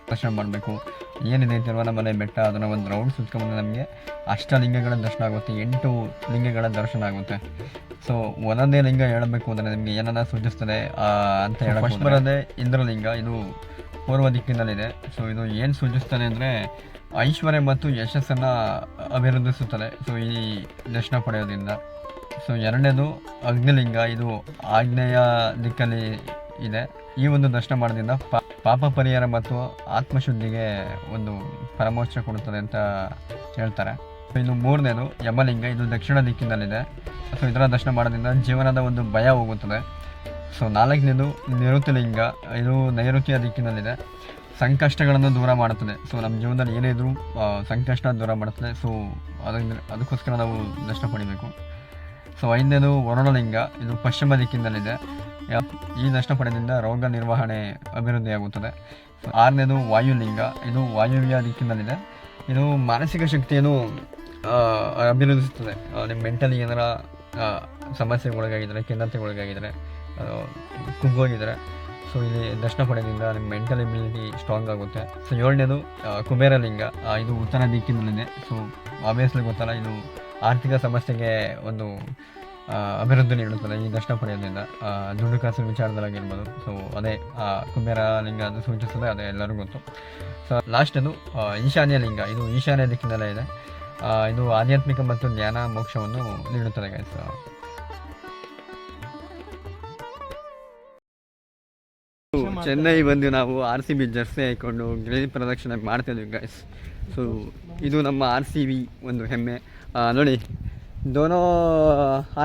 ದರ್ಶನ ಮಾಡಬೇಕು. ಏನಿದೆ ತಿರುವನಮಲೆ ಬೆಟ್ಟ, ಅದನ್ನು ಒಂದು ರೌಂಡ್ ಸುತ್ಕೊಂಡ್ಬಂದ್ರೆ ನಮಗೆ ಅಷ್ಟಲಿಂಗಗಳ ದರ್ಶನ ಆಗುತ್ತೆ. 8 ಲಿಂಗಗಳ ದರ್ಶನ ಆಗುತ್ತೆ. ಸೊ ಒಂದೊಂದೇ ಲಿಂಗ ಹೇಳಬೇಕು ಅಂದರೆ ನಿಮಗೆ ಏನನ್ನ ಸೂಚಿಸ್ತದೆ ಅಂತ ಹೇಳಕ್ಕೆ ಫಸ್ಟ್ ಬರೋದೇ ಇಂದ್ರಲಿಂಗ. ಇದು ಪೂರ್ವ ದಿಕ್ಕಿನಲ್ಲಿದೆ. ಸೊ ಇದು ಏನು ಸೂಚಿಸ್ತದೆ ಅಂದರೆ ಐಶ್ವರ್ಯ ಮತ್ತು ಯಶಸ್ಸನ್ನು ಅಭಿವೃದ್ಧಿಸುತ್ತದೆ. ಸೊ ಈ ದರ್ಶನ ಪಡೆಯೋದ್ರಿಂದ. ಸೊ ಎರಡನೇದು ಅಗ್ನಿಲಿಂಗ. ಇದು ಆಗ್ನೇಯ ದಿಕ್ಕಲ್ಲಿ ಇದೆ. ಈ ಒಂದು ದರ್ಶನ ಮಾಡೋದ್ರಿಂದ ಪಾಪ ಪರಿಹಾರ ಮತ್ತು ಆತ್ಮಶುದ್ಧಿಗೆ ಒಂದು ಪರಮೋಚ್ಚ ಕೊಡುತ್ತದೆ ಅಂತ ಹೇಳ್ತಾರೆ. ಸೊ ಇನ್ನು ಮೂರನೇದು ಯಮಲಿಂಗ. ಇದು ದಕ್ಷಿಣ ದಿಕ್ಕಿನಲ್ಲಿದೆ. ಸೊ ಇದರ ದರ್ಶನ ಮಾಡೋದ್ರಿಂದ ಜೀವನದ ಒಂದು ಭಯ ಹೋಗುತ್ತದೆ. ಸೊ ನಾಲ್ಕನೇದು ನಿರುತಿಲಿಂಗ. ಇದು ನೈಋತ್ಯ ದಿಕ್ಕಿನಲ್ಲಿದೆ. ಸಂಕಷ್ಟಗಳನ್ನು ದೂರ ಮಾಡುತ್ತದೆ. ಸೊ ನಮ್ಮ ಜೀವನದಲ್ಲಿ ಏನೇ ಇದ್ರೂ ಸಂಕಷ್ಟ ದೂರ ಮಾಡುತ್ತದೆ. ಸೊ ಅದಕ್ಕೋಸ್ಕರ ನಾವು ದರ್ಶನ ಪಡಿಬೇಕು. ಸೊ ಐದನೇದು ವರುಣಲಿಂಗ. ಇದು ಪಶ್ಚಿಮ ದಿಕ್ಕಿನಲ್ಲಿದೆ. ಈ ದರ್ಶನ ಪಡೆದಿಂದ ರೋಗ ನಿರ್ವಹಣೆ ಅಭಿವೃದ್ಧಿಯಾಗುತ್ತದೆ. ಸೊ ಆರನೇದು ವಾಯುಲಿಂಗ. ಇದು ವಾಯುವ್ಯ ದಿಕ್ಕಿನಲ್ಲಿದೆ. ಇದು ಮಾನಸಿಕ ಶಕ್ತಿಯನ್ನು ಅಭಿವೃದ್ಧಿಸುತ್ತದೆ. ನಿಮ್ಮ ಮೆಂಟಲಿ ಏನಾರ ಸಮಸ್ಯೆಗೊಳಗಾಗಿದ್ದರೆ, ಖಿನ್ನತೆಗೊಳಗಾಗಿದ್ದರೆ, ಕುಗ್ಗೋಗಿದ್ದಾರೆ, ಸೊ ಇಲ್ಲಿ ದರ್ಶನ ಪಡೆಯೋದ್ರಿಂದ ನಿಮ್ಮ ಮೆಂಟಲ್ ಎಬಿಲಿಟಿ ಸ್ಟ್ರಾಂಗ್ ಆಗುತ್ತೆ. ಸೊ ಏಳನೇದು ಕುಬೇರಲಿಂಗ. ಇದು ಉತ್ತರ ದಿಕ್ಕಿನಲ್ಲಿದೆ. ಸೊ ಆಬ್ವಿಯಸ್ಲಿ ಗೊತ್ತಲ್ಲ, ಇದು ಆರ್ಥಿಕ ಸಮಸ್ಯೆಗೆ ಒಂದು ಅಭಿವೃದ್ಧಿ ನೀಡುತ್ತದೆ ಈ ದರ್ಶನ ಪಡೆಯೋದ್ರಿಂದ. ದುಡ್ಡು ಕಾಸಿನ ವಿಚಾರದಲ್ಲಾಗಿರ್ಬೋದು. ಸೊ ಅದೇ ಕುಬೇರಲಿಂಗ ಅದು ಸೂಚಿಸ್ತದೆ, ಅದೇ ಎಲ್ಲರಿಗೂ ಗೊತ್ತು. ಸೊ ಲಾಸ್ಟದು ಈಶಾನ್ಯ ಲಿಂಗ. ಇದು ಈಶಾನ್ಯ ದಿಕ್ಕಿನಲ್ಲೇ ಇದೆ. ಇದು ಆಧ್ಯಾತ್ಮಿಕ ಮತ್ತು ಜ್ಞಾನ ಮೋಕ್ಷವನ್ನು ನೀಡುತ್ತದೆ ಗೈಸ್. ಚೆನ್ನೈ ಬಂದು ನಾವು RCB ಜರ್ಸಿ ಹಾಕ್ಕೊಂಡು ಗಿರಿ ಪ್ರದಕ್ಷಿಣೆ ಮಾಡ್ತಿದ್ವಿ ಗೈಸ್. ಸೊ ಇದು ನಮ್ಮ RCB ಒಂದು ಹೆಮ್ಮೆ. ನೋಡಿ, ದೋನೋ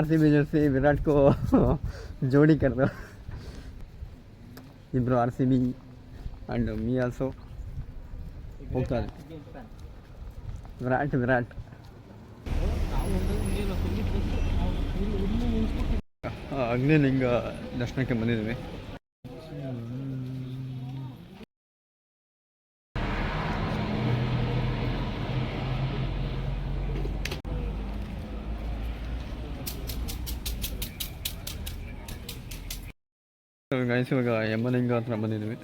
RCB ಜರ್ಸಿ ವಿರಾಟ್ ಕೋ ಜೋಡಿ ಕರೆದು ಇಬ್ಬರು RCB ಆ್ಯಂಡ್ ಮೀ ಆಲ್ಸೋ ಹೋಗ್ತಾರೆ. ವಿರಾಟ್ ಅಗ್ನಿಲಿಂಗ ದರ್ಶನಕ್ಕೆ ಬಂದಿದ್ದೀವಿ. ಗೈಸ್ ಇವಾಗ ಯಮಲಿಂಗ ಹತ್ರ ಬಂದಿದ್ವಿ.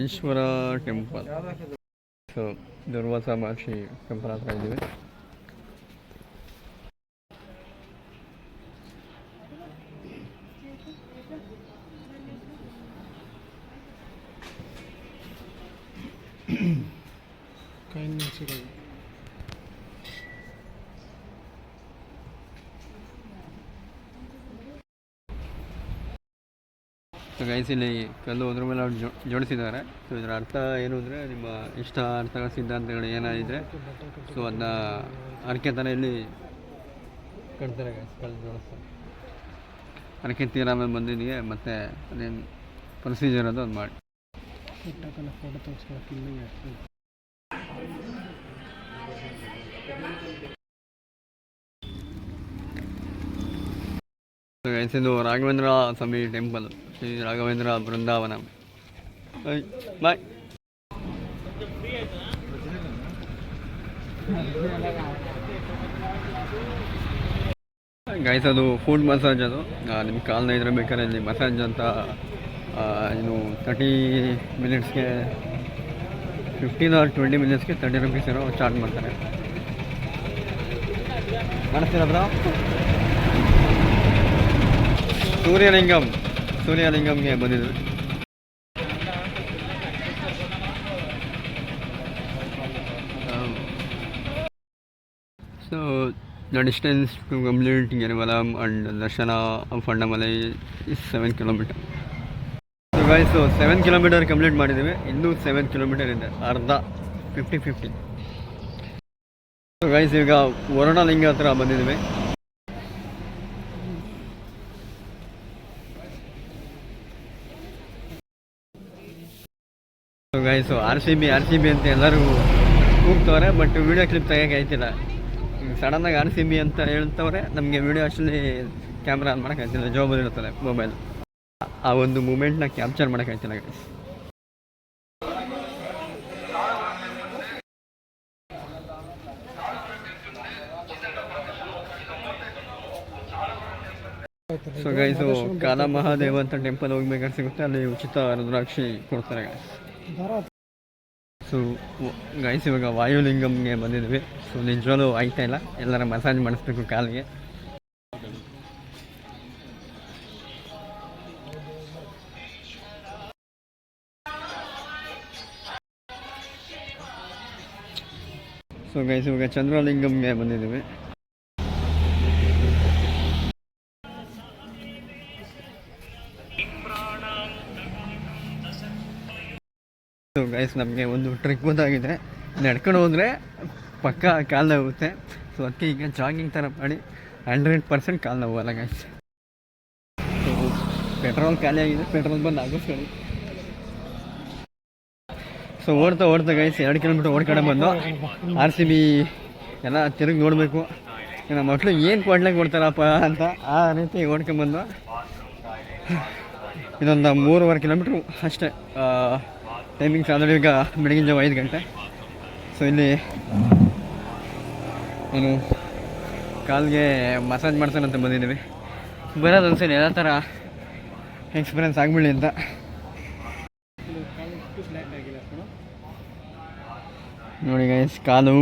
ಈಶ್ವರ ಟೆಂಪಲ್. ಸೊ ದುರ್ವಾಸ ಮಹರ್ಷಿ ಟೆಂಪಲ್ ಹತ್ರ ಇದ್ದೀವಿ. ಗೈಸ್ ಇಲ್ಲಿ ಕಲ್ಲು ಅದ್ರ ಮೇಲೆ ಜೋಡಿಸಿದ್ದಾರೆ. ಸೊ ಇದರ ಅರ್ಥ ಏನು ಅಂದರೆ ನಿಮ್ಮ ಇಷ್ಟ ಅರ್ಥಗಳ ಸಿದ್ಧಾಂತಗಳು ಏನಾಗಿದೆ ಸೊ ಅದನ್ನ ಅರಕೆ ಥರ ಇಲ್ಲಿ ಕಟ್ತಾರೆ ಗೈಸ್, ಕಲ್ಲು ಜೋಡಿಸ್ತಾರೆ. ಅರಕೆ ತೀರ ಆಮೇಲೆ ಬಂದಿದ್ದೀವಿ ಮತ್ತು ಅದೇನು ಪ್ರೊಸೀಜರ್ ಅದು ಅದು ಮಾಡಿ ಫೋಟೋ ತೆಗೆಸ್ಕೊಳಕ್ಕೆ. ಗೈಸ್ ಇದು ರಾಘವೇಂದ್ರ ಸ್ವಾಮಿ ಟೆಂಪಲ್, ಶ್ರೀ ರಾಘವೇಂದ್ರ ಬೃಂದಾವನ. ಬಾಯ್. ಗೈಸ್ ಅದು ಫುಡ್ ಮಸಾಜ್. ಅದು ನಿಮ್ಮ ಕಾಲನ್ನ ಇದ್ರೆ ಬೇಕಾದ್ರೆ ಇಲ್ಲಿ ಮಸಾಜ್ ಅಂತ ಏನು 30 ಮಿನಿಟ್ಸ್ಗೆ 15 or 20 ಮಿನಿಟ್ಸ್ಗೆ 30 rupees ಏನೋ ಚಾರ್ಜ್ ಮಾಡ್ತಾರೆ. ಮಾಡಿಸ್ತೀರ ಬ್ರೋ? ಸೂರ್ಯಲಿಂಗಂಗೆ ಬಂದಿದ್ವಿ. So the distance to complete Girivalam and darshan of Annamalai is 7 kilometers. So guys 7 kilometers complete ಮಾಡಿದ್ದೀವಿ. ಇನ್ನೂ 7 kilometers ಇದೆ, ಅರ್ಧ 50-50. ಸೊ ಗೈಸ್ ಈಗ ವರುಣಲಿಂಗ ಹತ್ರ ಬಂದಿದ್ದೀವಿ. ಗೈಸು ಆರ್ ಸಿ ಬಿ ಅಂತ ಎಲ್ಲರೂ ಕೂಗ್ತವ್ರೆ, ಬಟ್ ವೀಡಿಯೋ ಕ್ಲಿಪ್ ತೆಗಿಯೋಕೆ ಆಯ್ತಿಲ್ಲ. ಸಡನ್ನಾಗಿ ಆರ್ ಸಿ ಬಿ ಅಂತ ಹೇಳ್ತವ್ರೆ, ನಮಗೆ ವೀಡಿಯೋ ಅಷ್ಟಲ್ಲಿ ಕ್ಯಾಮ್ರಾ ಆನ್ ಮಾಡೋಕ್ಕಾಯ್ತಿಲ್ಲ, ಜೋಬಲ್ಲಿ ಇರ್ತದೆ ಮೊಬೈಲ್. ಆ ಒಂದು ಮೂಮೆಂಟ್ನ ಕ್ಯಾಪ್ಚರ್ ಮಾಡೋಕ್ಕಾಯ್ತಿಲ್ಲ ಗೈಸ್. ಸೊ ಗೈಸು ಕಾಲ ಮಹಾದೇವ ಅಂತ ಟೆಂಪಲ್ ಹೋಗ್ಬೇಕಾದ್ರೆ ಸಿಗುತ್ತೆ, ಅಲ್ಲಿ ಉಚಿತ ರುದ್ರಾಕ್ಷಿ ಕೊಡ್ತಾರೆ ಗೈಸ್. ಸೊ ಗೈಸ್ ಇವಾಗ ವಾಯುಲಿಂಗಂಗೆ ಬಂದಿದ್ವಿ. ಸೊ ನಿಜವಾಗ್ಲೂ ಆಯ್ತಾ ಇಲ್ಲ, ಎಲ್ಲರ ಮಸಾಜ್ ಮಾಡಿಸ್ಬೇಕು ಕಾಲಿಗೆ. ಸೊ ಗೈಸ್ ಇವಾಗ ಚಂದ್ರಲಿಂಗಂಗೆ ಬಂದಿದ್ದೀವಿ. ಸೊ ಗೈಸ್ ನಮಗೆ ಒಂದು ಟ್ರಿಕ್ ಗೊತ್ತಾಗಿದೆ, ನಡ್ಕೊಂಡು ಹೋದರೆ ಪಕ್ಕ ಕಾಲು ನೋವುತ್ತೆ. ಸೊ ಅದಕ್ಕೆ ಈಗ ಜಾಗಿಂಗ್ ಥರ ಮಾಡಿ 100% ಕಾಲು ನೋವಲ್ಲ ಗೈಸ್. ಸೊ ಪೆಟ್ರೋಲ್ ಖಾಲಿ ಆಗಿದೆ, ಪೆಟ್ರೋಲ್ ಬಂದು ಆಗಿಸ್ಕೊಳ್ಳಿ. ಸೊ ಓಡ್ತಾ ಗೈಸ್ 2 kilometers ಓಡ್ಕಡೆ ಬಂದು ಆರ್ ಸಿ ಬಿ ಎಲ್ಲ ತಿರುಗಿ ನೋಡಬೇಕು, ನಮ್ಮ ಮಕ್ಕಳು ಏನು ಕೊಡ್ಲಿಕ್ಕೆ ಕೊಡ್ತಾರಪ್ಪ ಅಂತ ಆ ರೀತಿ ಓಡ್ಕೊಂಬಂದು ಇದೊಂದು 3.5 kilometers ಅಷ್ಟೇ. ಟೈಮಿಂಗ್ಸ್ ಆದರೆ ಈಗ ಬೆಳಗಿನ ಜಾವ 5 ಗಂಟೆ. ಸೊ ಇಲ್ಲಿ ಏನು ಕಾಲಿಗೆ ಮಸಾಜ್ ಮಾಡ್ತಾನಂತ ಬಂದಿದ್ದೀವಿ. ಬರೋದು ಒಂದ್ಸರಿ ಎಲ್ಲ ಥರ ಎಕ್ಸ್ಪೀರಿಯನ್ಸ್ ಆಗ್ಬಿಡಲಿ ಅಂತ. ನೋಡಿ ಗೈಸ್ ಕಾಲು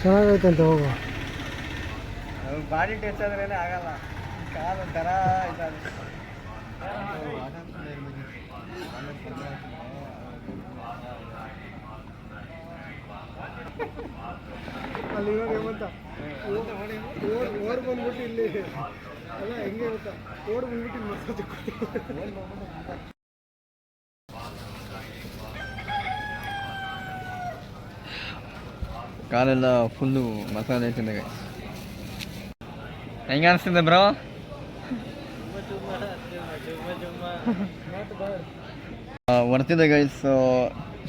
ಚೆನ್ನಾಗೈತೆ ಅಂತ ಹೋಗು. ಬಾಡಿ ಟಚ್ ಆದ್ರೇ ಆಗಲ್ಲ, ಕಾಲು ಥರ ಇದಾದ. ಅಲ್ಲಿ ಇವಾಗ ಹೇಮಂತ ಓಡ್ ಬಂದ್ಬಿಟ್ಟು ಇಲ್ಲಿ ಅಲ್ಲ ಹೆಂಗೆ ಗೊತ್ತಾ, ಓಡ್ ಬಂದ್ಬಿಟ್ಟು ಇಲ್ಲಿ ಮಸಾಜ್ ಕಾಲೆಲ್ಲ ಫುಲ್ಲು ಮಸಾಲೆ ಐತಿದೆ. ಹೆಂಗೆ ಅನಿಸ್ತಿದೆ ಬ್ರೋ? ಬರ್ತಿದೆ ಗೈಸ್.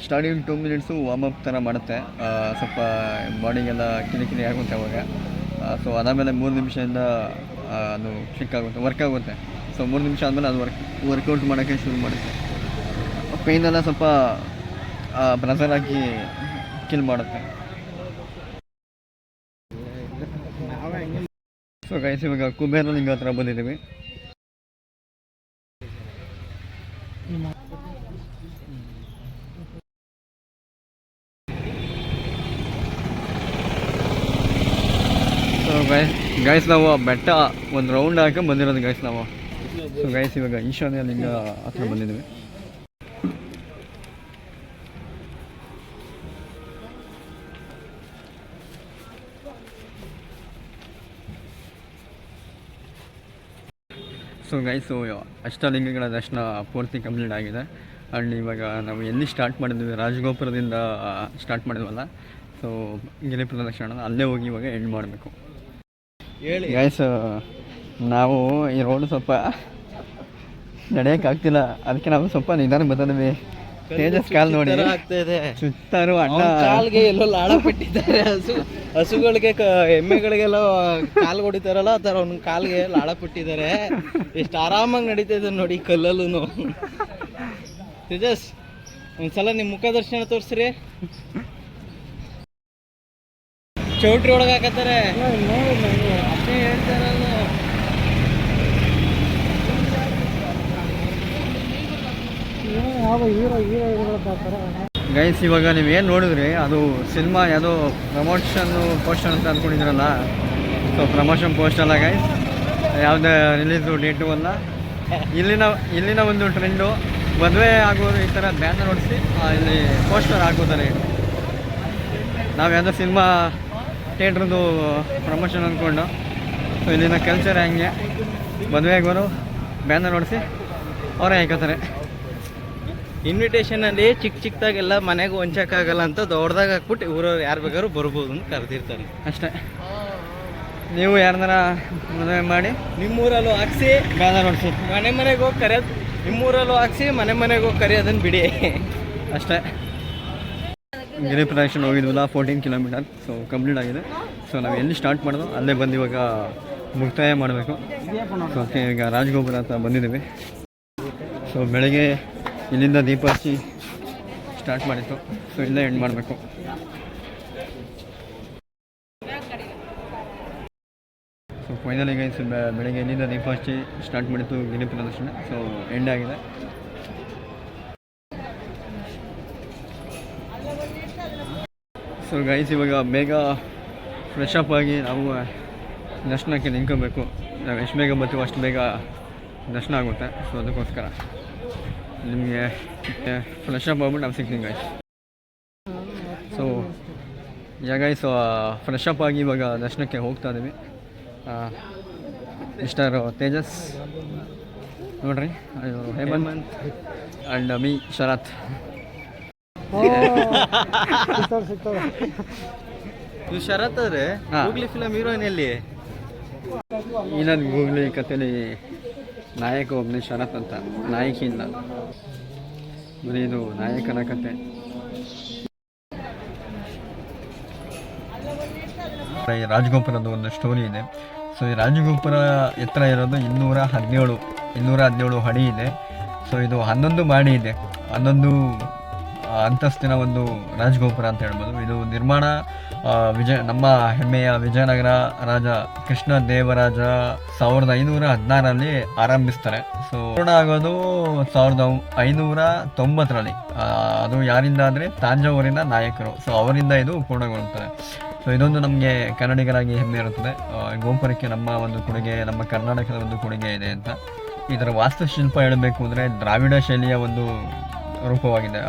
ಸ್ಟಾರ್ಟಿಂಗ್ 2 ಮಿನಿಟ್ಸು ವಾರ್ಮಪ್ ಥರ ಮಾಡುತ್ತೆ, ಸ್ವಲ್ಪ ಬಾಡಿಗೆಲ್ಲ ಕಿಲಿ ಆಗುತ್ತೆ ಅವಾಗ. ಸೊ ಅದಾದಮೇಲೆ 3 ನಿಮಿಷದಿಂದ ಅದು ಕ್ಲಿಕ್ ಆಗುತ್ತೆ, ವರ್ಕ್ ಆಗುತ್ತೆ. ಸೊ 3 ನಿಮಿಷ ಆದಮೇಲೆ ಅದು ವರ್ಕೌಟ್ ಮಾಡೋಕ್ಕೆ ಶುರು ಮಾಡುತ್ತೆ. ಕೈನೆಲ್ಲ ಸ್ವಲ್ಪ ಪ್ರೆಸರ್ ಹಾಕಿ ಕಿಲ್ ಮಾಡುತ್ತೆ. ಸೊ ಗೈಸ್ ಇವಾಗ ಕುಬೇರ ಲಿಂಗ ಹತ್ರ ಬಂದಿದ್ದೀವಿ. ಸೊ ಗೈಸ್ ನಾವು ಬೆಟ್ಟ ಒಂದು ರೌಂಡ್ ಹಾಕಿ ಬಂದಿರೋದು ಗೈಸ್ ನಾವು. ಸೊ ಗೈಸ್ ಇವಾಗ ಈಶಾನ್ಯ ಲಿಂಗ ಹತ್ರ ಬಂದಿದ್ದೀವಿ. ಸೊ ಗೈಸು ಅಷ್ಟಲಿಂಗಗಳ ದರ್ಶನ ಪೂರ್ತಿ ಕಂಪ್ಲೀಟ್ ಆಗಿದೆ. ಆ್ಯಂಡ್ ಇವಾಗ ನಾವು ಎಲ್ಲಿ ಸ್ಟಾರ್ಟ್ ಮಾಡಿದ್ವಿ, ರಾಜಗೋಪುರದಿಂದ ಸ್ಟಾರ್ಟ್ ಮಾಡಿದ್ವಲ್ಲ, ಸೊ ಗಿರಿ ಪ್ರದಕ್ಷಿಣ ಅಲ್ಲೇ ಹೋಗಿ ಇವಾಗ ಎಂಡ್ ಮಾಡಬೇಕು. ಹೇಳಿ ಗೈಸ್ ನಾವು ಈ ರೋಡ್ ಸ್ವಲ್ಪ ನಡೆಯೋಕ್ಕಾಗ್ತಿಲ್ಲ, ಅದಕ್ಕೆ ನಾವು ಸ್ವಲ್ಪ ನಿಧಾನ ಬರ್ತಿದ್ವಿ. ತೇಜಸ್ ಕಾಲ್ ನೋಡಿ ಸುತ್ತಾರು ಅಣ್ಣ ಕಾಲ್ಗೆ ಎಲ್ಲೋ ಲಾಳ ಪಟ್ಟಿದ್ದಾರೆ. ಹಸುಗಳಿಗೆ ಎಮ್ಮೆಗಳಿಗೆಲ್ಲ ಕಾಲು ಹೊಡಿತಾರಲ್ಲ ಆ ಥರ ಅವ್ನ ಕಾಲ್ಗೆ ಲಾಳ ಪಟ್ಟಿದ್ದಾರೆ. ಎಷ್ಟು ಆರಾಮಾಗಿ ನಡೀತಿದೆ ನೋಡಿ ಕಲ್ಲಲ್ಲೂ. ತೇಜಸ್ ಒಂದ್ಸಲ ನಿಮ್ಮ ಮುಖ ದರ್ಶನ ತೋರಿಸ್ರಿ. ಚೌಟ್ರಿ ಒಳಗೆ ಹಾಕತ್ತಾರೆ ಅಷ್ಟೇ ಹೇಳ್ತಾರಲ್ಲ. ಗೈಸ್ ಇವಾಗ ನೀವೇನು ನೋಡಿದ್ರಿ ಅದು ಸಿನಿಮಾ ಯಾವುದೋ ಪ್ರಮೋಷನ್ನು ಪೋಸ್ಟರ್ ಅಂತ ಅಂದ್ಕೊಂಡಿದ್ರಲ್ಲ, ಸೊ ಪ್ರಮೋಷನ್ ಪೋಸ್ಟ್ ಅಲ್ಲ ಗೈಸ್, ಯಾವುದೇ ರಿಲೀಸು ಡೇಟು ಅಲ್ಲ. ಇಲ್ಲಿನ ಒಂದು ಟ್ರೆಂಡು ಮದುವೆ ಆಗೋರು ಈ ಥರ ಬ್ಯಾನರ್ ಹೊಡಿಸಿ ಇಲ್ಲಿ ಪೋಸ್ಟರ್ ಹಾಕೋತಾರೆ. ನಾವು ಯಾವುದೋ ಸಿನಿಮಾ ಥಿಯೇಟ್ರದ್ದು ಪ್ರಮೋಷನ್ ಅಂದ್ಕೊಂಡು, ಸೊ ಇಲ್ಲಿನ ಕಲ್ಚರ್ ಹಂಗೆ ಮದುವೆ ಆಗೋರು ಬ್ಯಾನರ್ ಹೊಡಿಸಿ ಅವರೇ ಹಾಕೋತಾರೆ. ಇನ್ವಿಟೇಷನಲ್ಲಿ ಚಿಕ್ಕದಾಗೆಲ್ಲ ಮನೆಗೆ ಹೊಂಚಕ್ಕಾಗಲ್ಲ ಅಂತ ದೊಡ್ಡದಾಗ ಹಾಕ್ಬಿಟ್ಟು ಇವರು ಯಾರು ಬೇಕಾದ್ರೂ ಬರ್ಬೋದು ಅಂತ ಕರೆದಿರ್ತಾರೆ ಅಷ್ಟೇ. ನೀವು ಯಾರನ್ನಾರ ಮದುವೆ ಮಾಡಿ ನಿಮ್ಮೂರಲ್ಲೂ ಹಾಕ್ಸಿ ಬ್ಯಾನರ್ ಹೊಡಿಸಿ ಮನೆಗೆ ಹೋಗಿ ಕರೆಯೋದು, ನಿಮ್ಮೂರಲ್ಲೂ ಹಾಕ್ಸಿ ಮನೆಗೆ ಹೋಗಿ ಕರೆಯೋದನ್ನು ಬಿಡಿ ಅಷ್ಟೇ. ಗಿರಿ ಪ್ರದಕ್ಷಿಣೆ ಹೋಗಿದ್ವಲ್ಲ 14 ಕಿಲೋಮೀಟರ್, ಸೊ ಕಂಪ್ಲೀಟ್ ಆಗಿದೆ. ಸೊ ನಾವು ಎಲ್ಲಿ ಸ್ಟಾರ್ಟ್ ಮಾಡೋದು ಅಲ್ಲೇ ಬಂದು ಇವಾಗ ಮುಕ್ತಾಯ ಮಾಡಬೇಕು. ಸೊ ಓಕೆ ಈಗ ರಾಜಗೋಪುರ ಅಂತ ಬಂದಿದ್ದೀವಿ. ಸೊ ಬೆಳಗ್ಗೆ ಇಲ್ಲಿಂದ ದೀಪ ಹಚ್ಚಿ ಸ್ಟಾರ್ಟ್ ಮಾಡಿತ್ತು, ಸೊ ಇಲ್ಲೇ ಎಂಡ್ ಮಾಡಬೇಕು. ಸೊ ಫೈನಲಿ ಗೈಸ್ ಬೆಳಗ್ಗೆ ಇಲ್ಲಿಂದ ದೀಪ ಹಚ್ಚಿ ಸ್ಟಾರ್ಟ್ ಮಾಡಿತ್ತು ಗಿರಿ ಪ್ರದಕ್ಷಿಣೆ, ಸೊ ಎಂಡ್ ಆಗಿದೆ. ಸೊ ಗೈಸ್ ಇವಾಗ ಬೇಗ ಫ್ರೆಶ್ ಅಪ್ ಆಗಿ ನಾವು ದರ್ಶನಕ್ಕೆ ನಿಂತ್ಕೋಬೇಕು. ನಾವು ಎಷ್ಟು ಬೇಗ ಬರ್ತೀವೋ ಅಷ್ಟು ಬೇಗ ದರ್ಶನ ಆಗುತ್ತೆ. ಸೊ ಅದಕ್ಕೋಸ್ಕರ ನಿಮಗೆ ಫ್ರೆಶ್ ಅಪ್ ಆಗ್ಬಿಟ್ಟು ನಾವು ಸಿಗ್ತೀನಿ ಗೈಸ್. ಸೊ ಈಗ ಗೈಸ್ ಫ್ರೆಶ್ ಅಪ್ ಆಗಿ ಇವಾಗ ದರ್ಶನಕ್ಕೆ ಹೋಗ್ತಾ ಇದ್ದೀವಿ. ಮಿಸ್ಟರ್ ತೇಜಸ್ ನೋಡ್ರಿ, ಹೇಮಂತ್ ಆ್ಯಂಡ್ ಮೀ ಶರತ್. ನೀವು ಶರತ್ ಅವ್ರೆ ಗೂಗ್ಲಿ ಫಿಲಮ್ ಹೀರೋಯಿನ್ ಎಲ್ಲಿ? ಇನ್ನೊಂದು ಗೂಗ್ಲಿ ಕಥೆಯಲ್ಲಿ ನಾಯಕ ಒಬ್ಬನೇ ಶರತ್ ಅಂತ, ನಾಯಕಿ ಇಲ್ಲ, ಬರೀ ಇದು ನಾಯಕನ ಕತೆ. ಈ ರಾಜಗೋಪುರದ ಒಂದು ಸ್ಟೋರಿ ಇದೆ. ಸೊ ಈ ರಾಜಗೋಪುರ ಎತ್ತರ ಇರೋದು 217 ಅಡಿ ಇದೆ. ಸೊ ಇದು 11 ಮಾಡಿ ಇದೆ, 11 ಅಂತಸ್ತಿನ ಒಂದು ರಾಜಗೋಪುರ ಅಂತ ಹೇಳ್ಬೋದು. ಇದು ನಿರ್ಮಾಣ ನಮ್ಮ ಹೆಮ್ಮೆಯ ವಿಜಯನಗರ ರಾಜ ಕೃಷ್ಣ ದೇವರಾಜ 1516ರಲ್ಲಿ ಆರಂಭಿಸ್ತಾರೆ. ಸೊ ಪೂರ್ಣ ಆಗೋದು 1590ರಲ್ಲಿ. ಅದು ಯಾರಿಂದ ಅಂದರೆ ತಾಂಜಾವೂರಿನ ನಾಯಕರು, ಸೊ ಅವರಿಂದ ಇದು ಪೂರ್ಣಗೊಳ್ಳುತ್ತದೆ. ಸೊ ಇದೊಂದು ನಮಗೆ ಕನ್ನಡಿಗರಾಗಿ ಹೆಮ್ಮೆ ಇರುತ್ತದೆ. ಗೋಪುರಕ್ಕೆ ನಮ್ಮ ಒಂದು ಕೊಡುಗೆ, ನಮ್ಮ ಕರ್ನಾಟಕದ ಒಂದು ಕೊಡುಗೆ ಇದೆ ಅಂತ. ಇದರ ವಾಸ್ತುಶಿಲ್ಪ ಹೇಳಬೇಕು ಅಂದರೆ ದ್ರಾವಿಡ ಶೈಲಿಯ ಒಂದು ರೂಪವಾಗಿದೆ.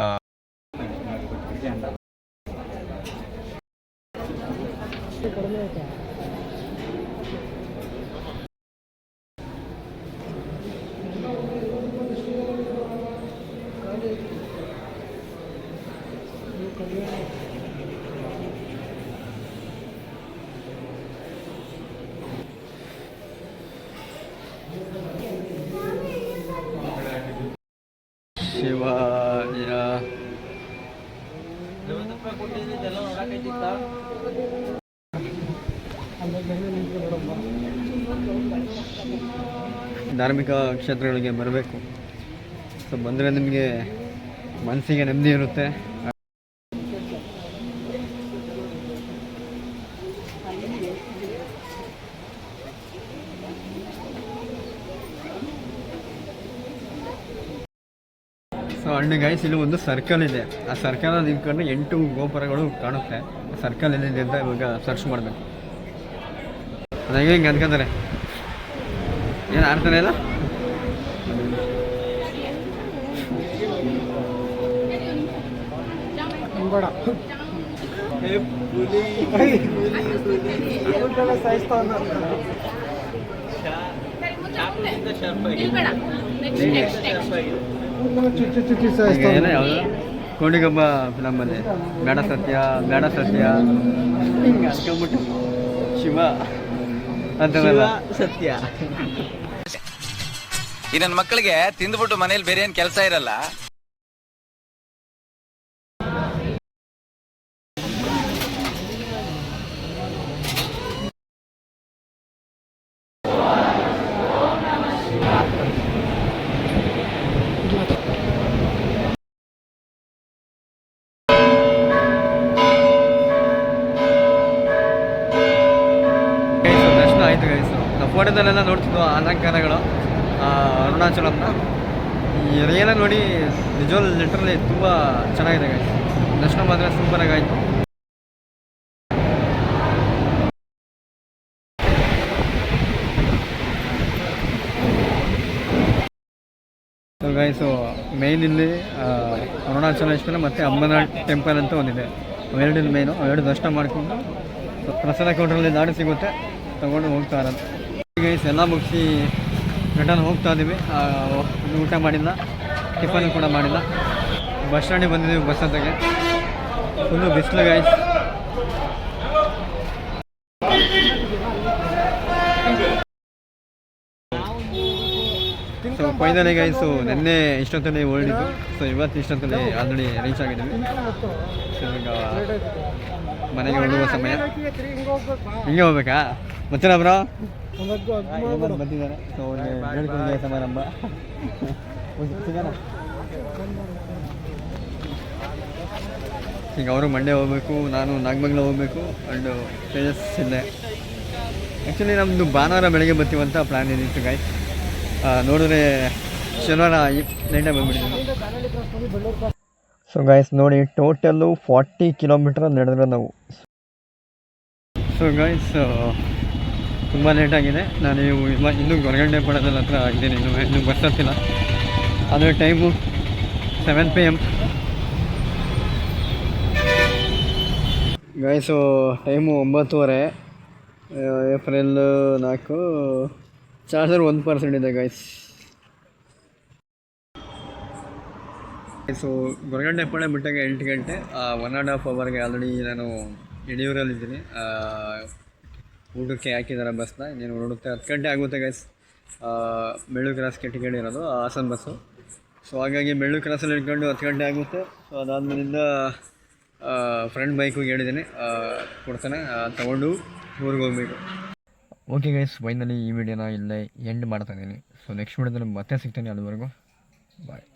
ಶಿವಾಯ ಕೊಟ್ಟಿದ್ದೆಲ್ಲ ನೋಡಕೈತಿತ್ತ. ಧಾರ್ಮಿಕ ಕ್ಷೇತ್ರಗಳಿಗೆ ಬರಬೇಕು. ಸೊ ಬಂದರೆ ನಿಮಗೆ ಮನಸ್ಸಿಗೆ ನೆಮ್ಮದಿ ಇರುತ್ತೆ. ಸೊ ಅಂಡ್ ಗೈಸ್ ಇಲ್ಲಿ ಒಂದು ಸರ್ಕಲ್ ಇದೆ. ಆ ಸರ್ಕಲಲ್ಲಿ ನಿಂತ್ಕೊಂಡು 8 ಗೋಪುರಗಳು ಕಾಣುತ್ತೆ. ಆ ಸರ್ಕಲ್ ಎಲ್ಲಿದೆ ಅಂತ ಇವಾಗ ಸರ್ಚ್ ಮಾಡಬೇಕು. ಅದಾಗೆ ಹಿಂಗೆ ಅಂದ್ಕೊಂತಾರೆ, ಏನು ಆಡ್ತಾನೆ ಇಲ್ಲ. ಯಾವುದು ಕೋಡಿಗೊಬ್ಬ ಫಿಲಮಲ್ಲಿ ಬೇಡ ಸತ್ಯ ಬೇಡ ಸತ್ಯ ಹಿಂಗೆ ಅನ್ಕೊಂಬಿಟ್ಟು ಶಿವ ಅಂತಲ್ಲ ಸತ್ಯ. ಈ ನನ್ನ ಮಕ್ಕಳಿಗೆ ತಿಂದ್ಬಿಟ್ಟು ಮನೇಲಿ ಬೇರೆ ಏನ್ ಕೆಲಸ ಇರಲ್ಲ. ದರ್ಶನ ಆಯಿತು ಗೈಸು. ನಾವು ಫೋಟೋದಲ್ಲೆಲ್ಲ ನೋಡ್ತಿದ್ವು ಅಲಂಕಾರಗಳು ಅರುಣಾಚಲಂನ. ಈ ರಿಯಲ್ ನೋಡಿ ನಿಜವಾಗ್ಲೂ ಲಿಟ್ರಲಿ ತುಂಬ ಚೆನ್ನಾಗಿದೆ ಗೈಸ್. ದರ್ಶನ ಮಾತ್ರ ಸೂಪರಾಗಿ ಆಯಿತು. ಸೊ ಗೈಸು ಮೇಯ್ನ್ ಇಲ್ಲಿ ಅರುಣಾಚಲೇಶ್ವರ ಮತ್ತು ಅಮ್ಮನಾಳ್ ಟೆಂಪಲ್ ಅಂತ ಒಂದಿದೆ. ಅವೆರಡು ಮೇಯ್ನು. ಅವೆರಡು ದರ್ಶನ ಮಾಡಿಕೊಂಡು ಪ್ರಸಾದ ಕೌಂಟ್ರಲ್ಲಿ ದಾರಿ ಸಿಗುತ್ತೆ, ತೊಗೊಂಡು ಹೋಗ್ತಾ ಇರೋದು. ಗೈಸ್ ಎಲ್ಲ ಮುಗಿಸಿ ರಿಟರ್ನ್ ಹೋಗ್ತಾ ಇದ್ದೀವಿ. ಊಟ ಮಾಡಿಲ್ಲ, ಟಿಫನ್ ಕೂಡ ಮಾಡಿಲ್ಲ. ಬಸ್ ಸ್ಟ್ಯಾಂಡಿಗೆ ಬಂದಿದ್ದೀವಿ. ಬಸ್ ಹತ್ತಿಗೆ ಫುಲ್ಲು ಬಿಸಿಲು ಗೈಸ್. ಸೊ ಫೈನಲಿ ಗೈಸು ನಿನ್ನೆ ಇಷ್ಟೊತ್ತಲ್ಲಿ ಹೊರಡಿದ್ದು. ಸೊ ಇವತ್ತು ಇಷ್ಟೊತ್ತಲ್ಲಿ ಆಲ್ರೆಡಿ ರೀಚ್ ಆಗಿದ್ದೀವಿ. ಸೊ ಈಗ ಮನೆಗೆ ಹೊರಡುವ ಸಮಯ. ಹಿಂಗೆ ಹೋಗ್ಬೇಕಾ ಮಚ್ಚನ ಬ್ರೋ ಬಂದಿದ್ದಾರೆ. ಸೊ ಅವ್ರಿಗೆ ಹೇಳ್ಕೊಂಡೆ ಸಮಾರಂಭ ಈಗ ಅವರು ಮಂಡ್ಯ ಹೋಗಬೇಕು, ನಾನು ನಾಗಮಂಗಲ ಹೋಗಬೇಕು. ಆ್ಯಂಡ್ ತೇಜಸ್ ಇಲ್ಲೇ. ಆ್ಯಕ್ಚುಲಿ ನಮ್ಮದು ಭಾನುವಾರ ಬೆಳಗ್ಗೆ ಬರ್ತೀವಂತ ಪ್ಲ್ಯಾನ್ ಏನಿತ್ತು ಗೈಸ್. ನೋಡಿದ್ರೆ ಶನಿವಾರ ನೈಟೇ ಬಂದ್ಬಿಟ್ಟಿದ್ದೀವಿ. ಸೊ ಗೈಸ್ ನೋಡಿ ಟೋಟಲ್ಲು 40 ಕಿಲೋಮೀಟರ್ ನಡೆದ್ರೆ ನಾವು. ಸೊ ಗೈಸ್ ತುಂಬ ಲೇಟಾಗಿದೆ. ನಾನು ಇನ್ನೂ ಗೊರಗಂಟೆ ಪಡೋದ್ರ ಹತ್ರ ಇದ್ದೀನಿ. ಇನ್ನೂ ಬಸ್ ಹತ್ತಿಲ್ಲ. ಅದೇ time 7 PM. Guys time 9:30. April 4. Charger 1% ಇದೆ ಗೈಸ್. ಸೊ ಗೊರಗಂಟೆ ಪಡೆ ಬಿಟ್ಟಾಗ 8 ಗಂಟೆ. 1.5 ಅವರ್ಗೆ ಆಲ್ರೆಡಿ ನಾನು ಯಡಿಯೂರಲ್ಲಿದ್ದೀನಿ. ಊಟಕ್ಕೆ ಹಾಕಿದ್ದಾರೆ ಬಸ್ನ. ಇನ್ನೇನು ಹೊರಡುತ್ತೆ. 10 ಗಂಟೆ ಆಗುತ್ತೆ ಗೈಸ್. ಬೆಳ್ಳು ಕ್ರಾಸ್ಗೆ ಟಿಕೆಟ್ ಇರೋದು, ಹಾಸನ ಬಸ್ಸು. ಸೊ ಹಾಗಾಗಿ ಬೆಳ್ಳು ಕ್ರಾಸಲ್ಲಿ ಇಟ್ಕೊಂಡು 10 ಗಂಟೆ ಆಗುತ್ತೆ. ಸೊ ಅದಾದಮೇಲಿಂದ ಫ್ರೆಂಡ್ ಬೈಕಿಗೆ ಹೇಳಿದ್ದೀನಿ, ಕೊಡ್ತಾನೆ, ತೊಗೊಂಡು ಊರಿಗೆ ಹೋಗಬೇಕು. ಓಕೆ ಗೈಸ್, ಫೈನಲಿ ಈ ವಿಡಿಯೋನ ಇಲ್ಲೇ ಎಂಡ್ ಮಾಡ್ತಾಯಿದ್ದೀನಿ. ಸೊ ನೆಕ್ಸ್ಟ್ ವಿಡಿಯೋದಲ್ಲಿ ಮತ್ತೆ ಸಿಗ್ತೀನಿ. ಅಲ್ಲಿವರೆಗೂ ಬಾಯ್.